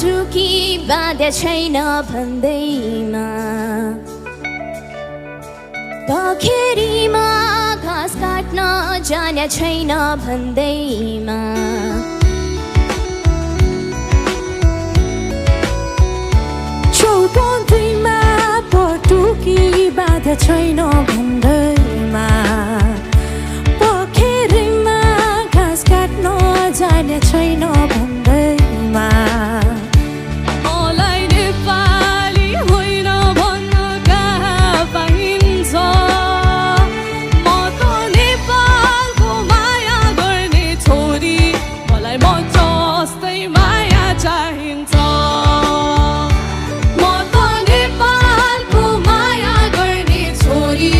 टुकी बाध्य छैन भन्दैमा पखेरीमा घाँस काट्न जाने छैन भन्दैमा चौबन्दीमा पटुकी बाध्य छैन भन्दैमा पखेरीमा घाँस काट्न जाने छैन भन्दैमा मलाई नेपाली होइन भन्न कहाँ पाइन्छ म त नेपालको माया गर्ने छोरी मलाई म जस्तै माया चाहिन्छ म त नेपालको माया गर्ने छोरी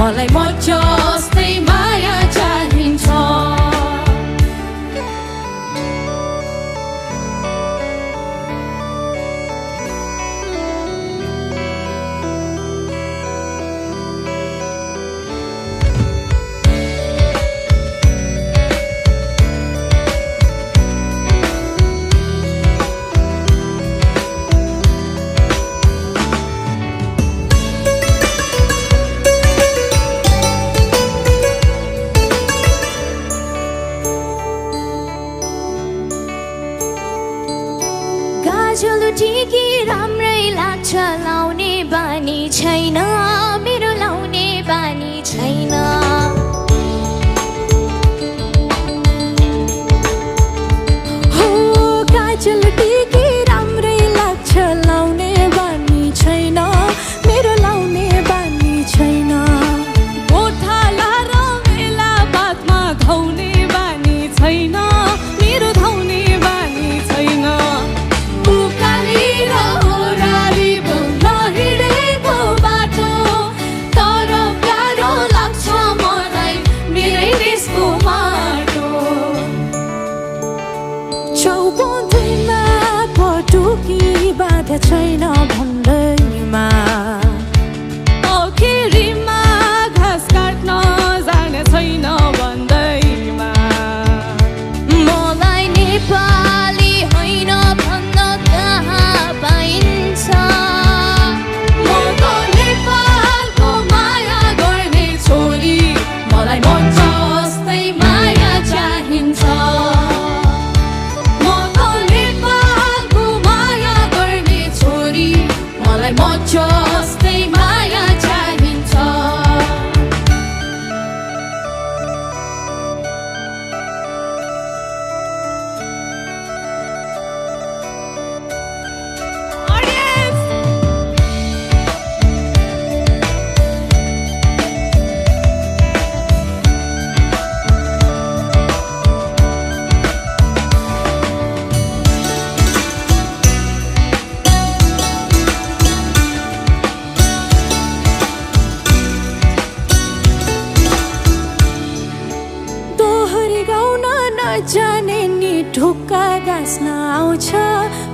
मलाई म जस्तै माया चाहिन्छ गाजल टिकी राम्रै लाग्छ लाउने बानी छैन मेरो लाउने बानी छैन हो गाजल टिकी राम्रै लाग्छ लाउने बानी छैन मेरो लाउने बानी छैन गोठाला र मेला बातमा धाउने बानी छैन मेरो धाउने बानी छैन उकाली र ओह्राली बोल्न हिँडेको बाटो तर प्यारो लाग्छ मलाई मेरै देशको माटो चौबन्दीमा पटुकी बाध्य छैन भन्दैमा पखेरीमा घाँस काट्न जाने छैन भन्दैमा मलाई नेपाली होइन भन्न कहाँ पाइन्छ म त नेपालको माया गर्ने छोरी मलाई म जस्तै माया चाहिन्छ म त नेपालको माया गर्ने छोरी मलाई म जस्तै माया चाहिन्छ दोहोरी गाउन नजाने नि ढुक्का गाँस्न आउँछ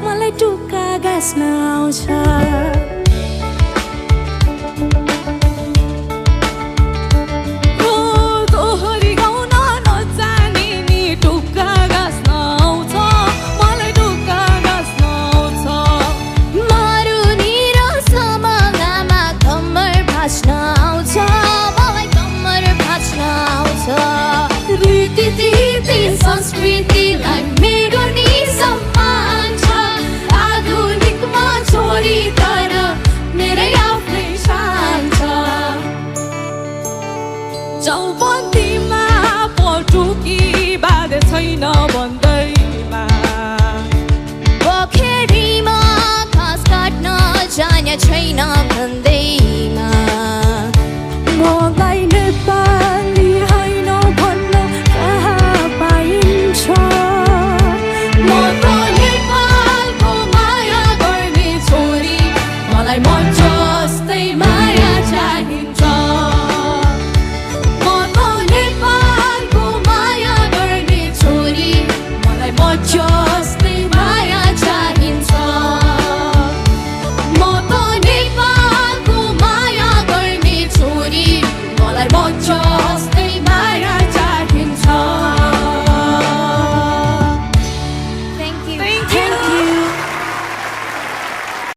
मलाई टुक्का गाँस्न आउँछ हो दोहोरी गाउन नजाने नि टुक्का गाँस्न आउँछ मलाई टुक्का गाँस्न आउँछ मारुनी र समगामा कम्मर भाँच्न